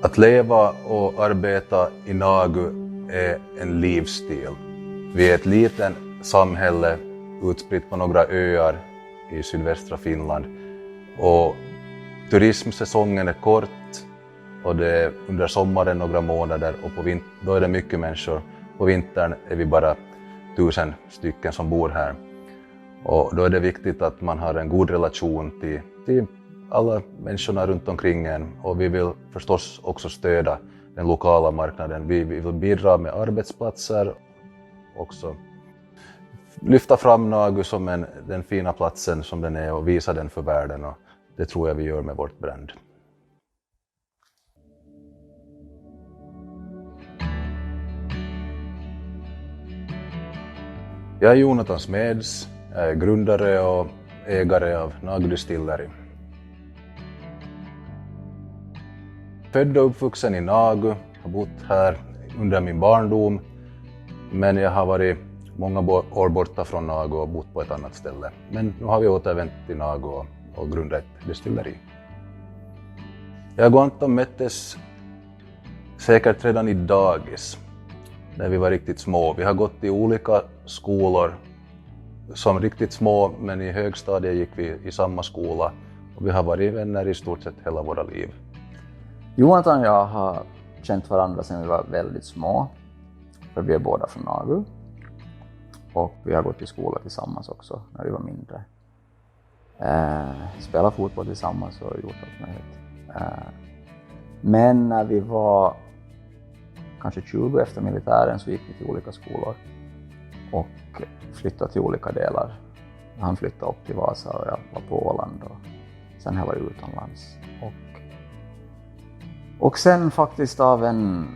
Att leva och arbeta i Nagu är en livsstil. Vi är ett litet samhälle utspritt på några öar i sydvästra Finland. Och turismsäsongen är kort och det är under sommaren några månader och då är det mycket människor. På vintern är vi bara 1000 stycken som bor här. Och då är det viktigt att man har en god relation till alla människorna runt omkring en. Och vi vill förstås också stödja den lokala marknaden. Vi vill bidra med arbetsplatser, också lyfta fram Nagu som den fina platsen som den är och visa den för världen. Och det tror jag vi gör med vårt brand. Jag är Jonathan Smeds, jag är grundare och ägare av Nagu Distillery. Född och uppvuxen i Nagu, har bott här under min barndom, men jag har varit många år borta från Nagu och bott på ett annat ställe. Men nu har vi återvänt till Nagu och grundat ett distilleri. Jag och Anton möttes säkert redan i dagis, när vi var riktigt små. Vi har gått i olika skolor som riktigt små, men i högstadiet gick vi i samma skola och vi har varit vänner i stort sett hela våra liv. Jonathan och jag har känt varandra sedan vi var väldigt små, för vi är båda från Nagu. Och vi har gått i skola tillsammans också när vi var mindre. Spelat fotboll tillsammans och gjort allt möjligt. Men när vi var kanske 20 efter militären så gick vi till olika skolor och flyttade till olika delar. Han flyttade upp till Vasa och jag var på Åland och sen har jag varit utomlands. Och sen faktiskt av en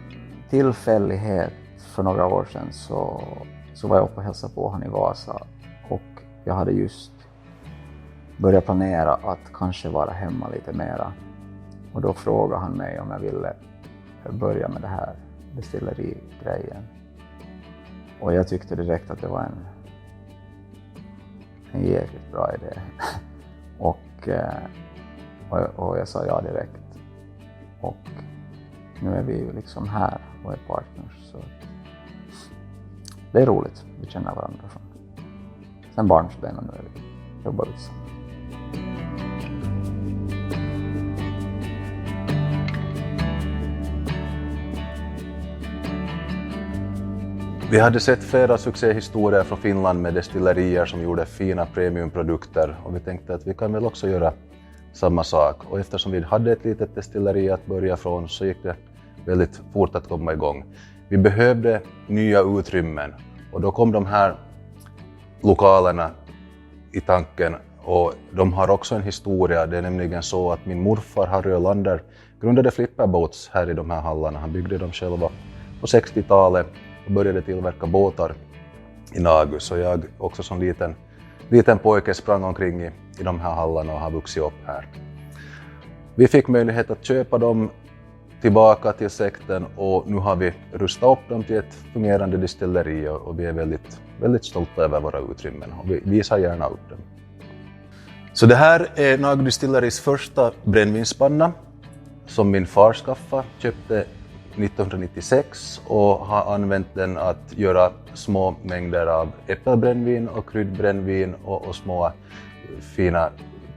tillfällighet för några år sedan så var jag uppe och hälsade på han i Vasa och jag hade just börjat planera att kanske vara hemma lite mera. Och då frågade han mig om jag ville börja med det här destillerigrejen. Och jag tyckte direkt att det var en jäkligt bra idé. och jag sa ja direkt. Och nu är vi ju liksom här och är partners. Så det är roligt, vi känner varandra från sen barnsben och nu är vi jobbar tillsammans. Vi hade sett flera succéhistorier från Finland med destillerier som gjorde fina premiumprodukter och vi tänkte att vi kan väl också göra samma sak. Och eftersom vi hade ett litet destilleri att börja från så gick det väldigt fort att komma igång. Vi behövde nya utrymmen och då kom de här lokalerna i tanken och de har också en historia. Det är nämligen så att min morfar Harry Ölander grundade Flipperboats här i de här hallarna. Han byggde dem själva på 60-talet och började tillverka båtar i Nagu. Så jag också som liten pojke sprang omkring i de här hallarna och har vuxit upp här. Vi fick möjlighet att köpa dem tillbaka till sekten och nu har vi rustat upp dem till ett fungerande distilleri och vi är väldigt, väldigt stolta över våra utrymmen och vi visar gärna upp dem. Så det här är Nagu Distilleries första brännvinspanna som min far köpte 1996 och har använt den att göra små mängder av äppelbrännvin och kryddbrännvin och små fina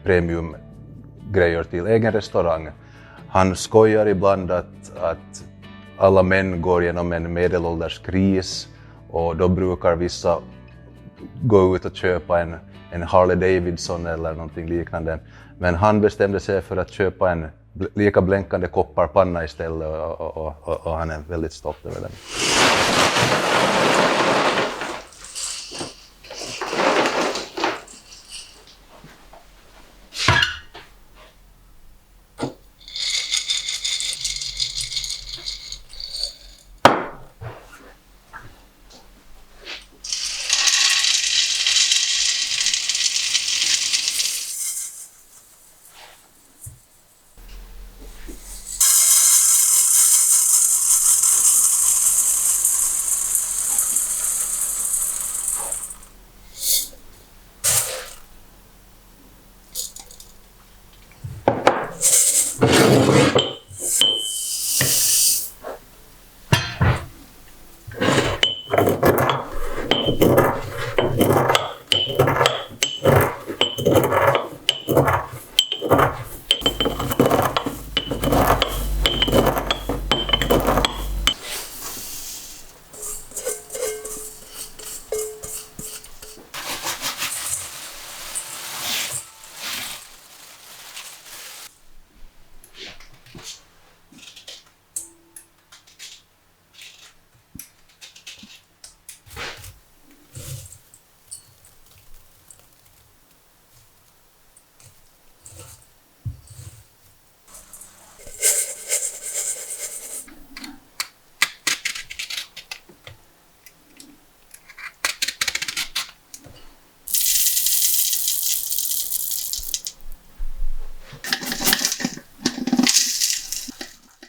premiumgrejer till egen restaurang. Han skojar ibland att alla män går genom en medelålderskris och då brukar vissa gå ut och köpa en Harley Davidson eller någonting liknande. Men han bestämde sig för att köpa en lika blänkande kopparpanna istället och han är väldigt stolt över den.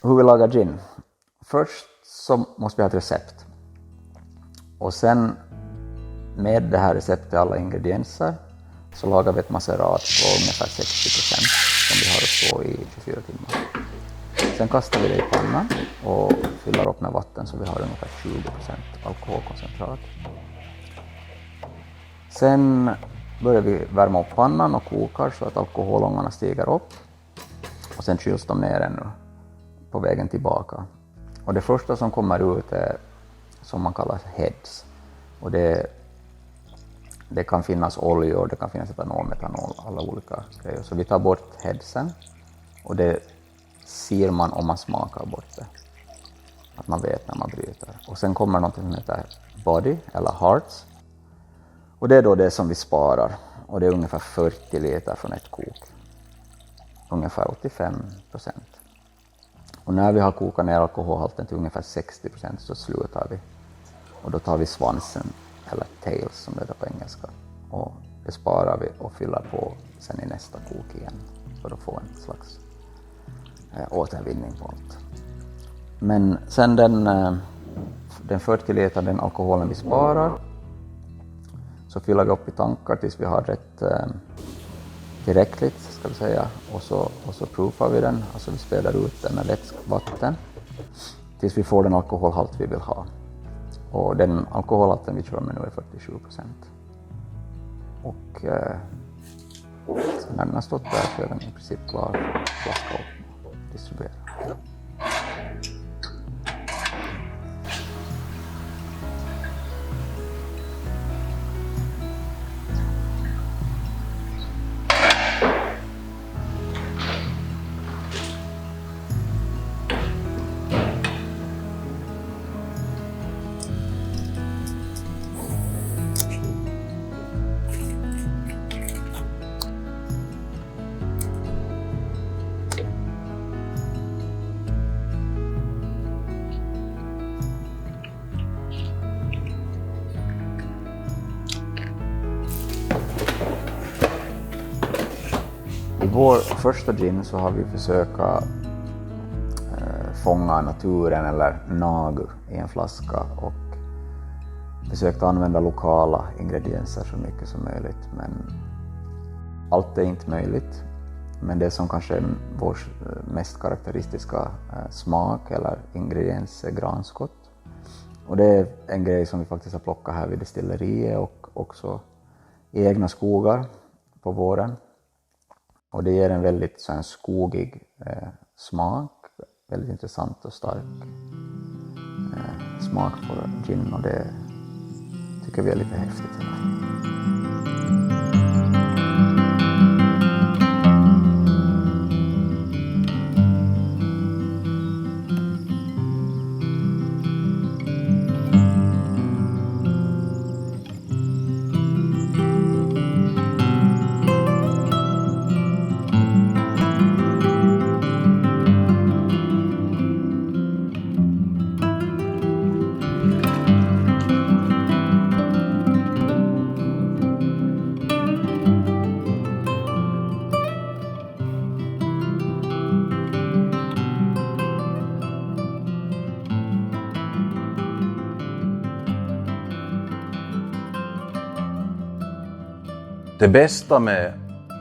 Hur vi lagar gin? Först så måste vi ha ett recept. Och sen med det här receptet, alla ingredienser, så lagar vi ett macerat på ungefär 60% som vi har att stå i 24 timmar. Sen kastar vi det i pannan och fyller upp med vatten så vi har ungefär 20% alkoholkoncentrat. Sen börjar vi värma upp pannan och kokar så att alkoholångorna stiger upp. Och sen kyls de ner ännu på vägen tillbaka. Och det första som kommer ut är som man kallar heads. Och det kan finnas oljor, det kan finnas etanol, metanol, alla olika grejer. Så vi tar bort headsen och det ser man om man smakar bort det. Att man vet när man bryter. Och sen kommer något som heter body eller hearts. Och det är då det som vi sparar. Och det är ungefär 40 liter från ett kok. Ungefär 85%. Och när vi har kokat ner alkoholhalten till ungefär 60% så slutar vi. Och då tar vi svansen, eller tails som det heter på engelska. Och det sparar vi och fyller på sen i nästa kok igen. För att få en slags återvinning på allt. Men sen den 40 liter, den alkoholen vi sparar, så fyller vi upp i tankar tills vi har rätt tillräckligt, ska vi säga, och så provar vi den, alltså vi späder ut den med lätt vatten tills vi får den alkoholhalt vi vill ha. Och den alkoholhalten vi kör med nu är 47%. Och när den har stått där så är den i princip klar för att flaska upp och distribuera. I vår första gin så har vi försökt fånga naturen eller nagu i en flaska och försökt använda lokala ingredienser så mycket som möjligt. Men allt är inte möjligt. Men det som kanske är vår mest karaktäristiska smak eller ingrediens är granskott. Och det är en grej som vi faktiskt har plockat här vid destilleriet och också i egna skogar på våren. Och det ger en väldigt så här, skogig smak, väldigt intressant och stark smak på gin, och det tycker vi är lite häftigt. Det bästa med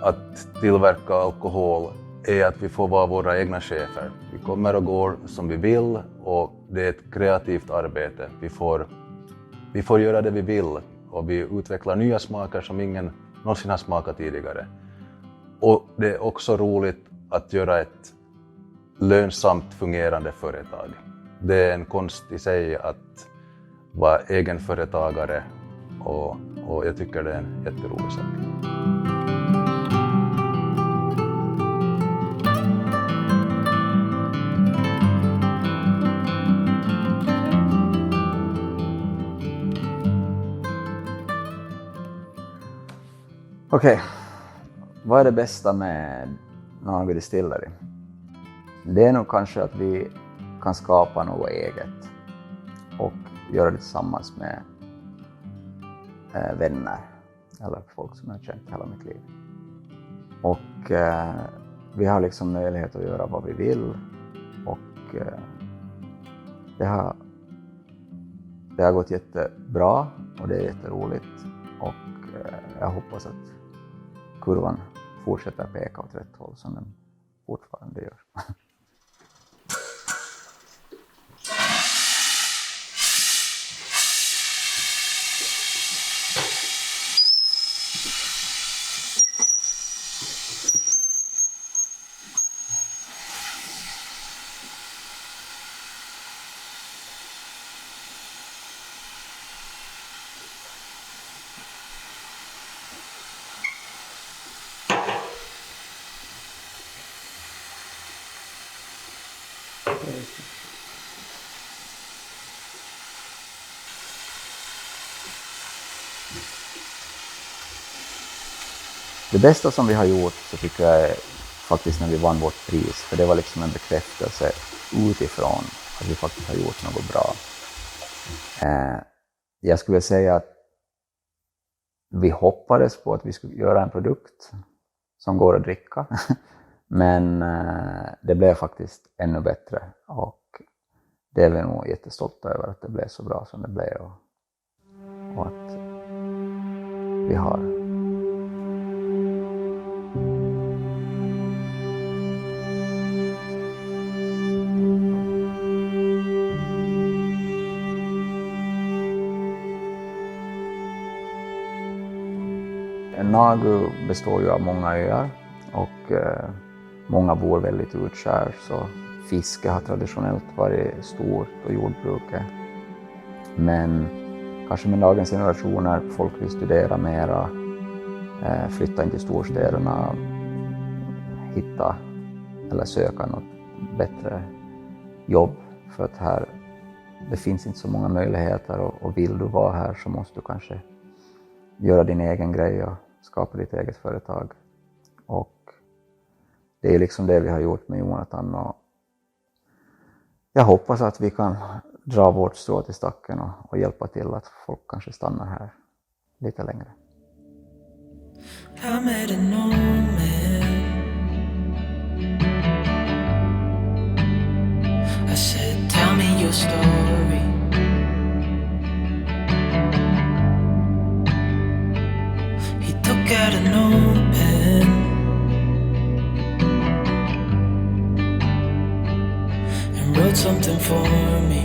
att tillverka alkohol är att vi får vara våra egna chefer. Vi kommer och går som vi vill och det är ett kreativt arbete. Vi får göra det vi vill och vi utvecklar nya smaker som ingen någonsin har smakat tidigare. Och det är också roligt att göra ett lönsamt fungerande företag. Det är en konst i sig att vara egenföretagare och jag tycker det är en jätterolig sak. Okej, vad är det bästa med Nagu Distillery? Det är nog kanske att vi kan skapa något eget och göra det tillsammans med vänner eller folk som jag har känt hela mitt liv. Och vi har liksom möjlighet att göra vad vi vill och det har gått jättebra och det är jätteroligt och jag hoppas att kurvan fortsätter peka åt rätt håll som den fortfarande gör. Det bästa som vi har gjort så tycker jag är faktiskt när vi vann vårt pris, för det var liksom en bekräftelse utifrån att vi faktiskt har gjort något bra. Jag skulle säga att vi hoppades på att vi skulle göra en produkt som går att dricka, men det blev faktiskt ännu bättre och det är vi nog jättestolta över att det blev så bra som det blev och att vi har. Nagu består ju av många öar och många bor väldigt utskär, så fiske har traditionellt varit stort och jordbruket. Men kanske med dagens generationer folk vill studera mera, flytta in till storstäderna, hitta eller söka något bättre jobb, för att här det finns inte så många möjligheter och vill du vara här så måste du kanske göra din egen grej och skapa ditt eget företag. Och det är liksom det vi har gjort med Jonathan och jag hoppas att vi kan dra vårt strå till stacken och hjälpa till att folk kanske stannar här lite längre. I met an old man. I said, tell me your story. He took out an old pen and wrote something for me.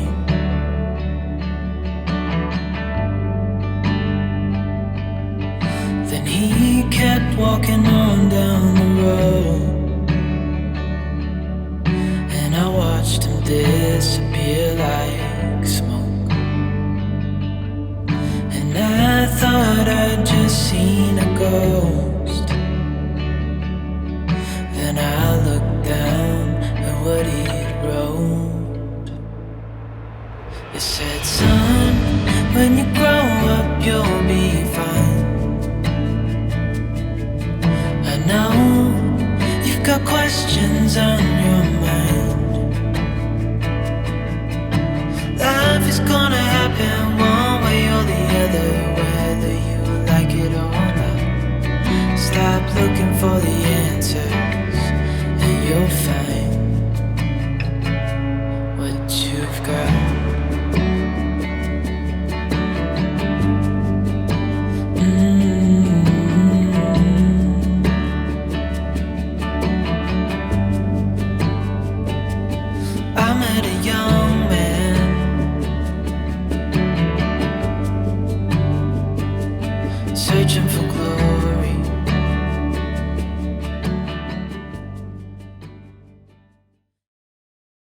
Then he kept walking on down the road, and I watched him disappear like smoke. And I thought I'd just seen a ghost. Then I looked down at what he wrote. It said, son, when you grow up you'll be fine. I know you've got questions on your mind. Life is gonna happen one way or the other, whether you like it or not. Stop looking for the answers and you'll find what you've got. searching for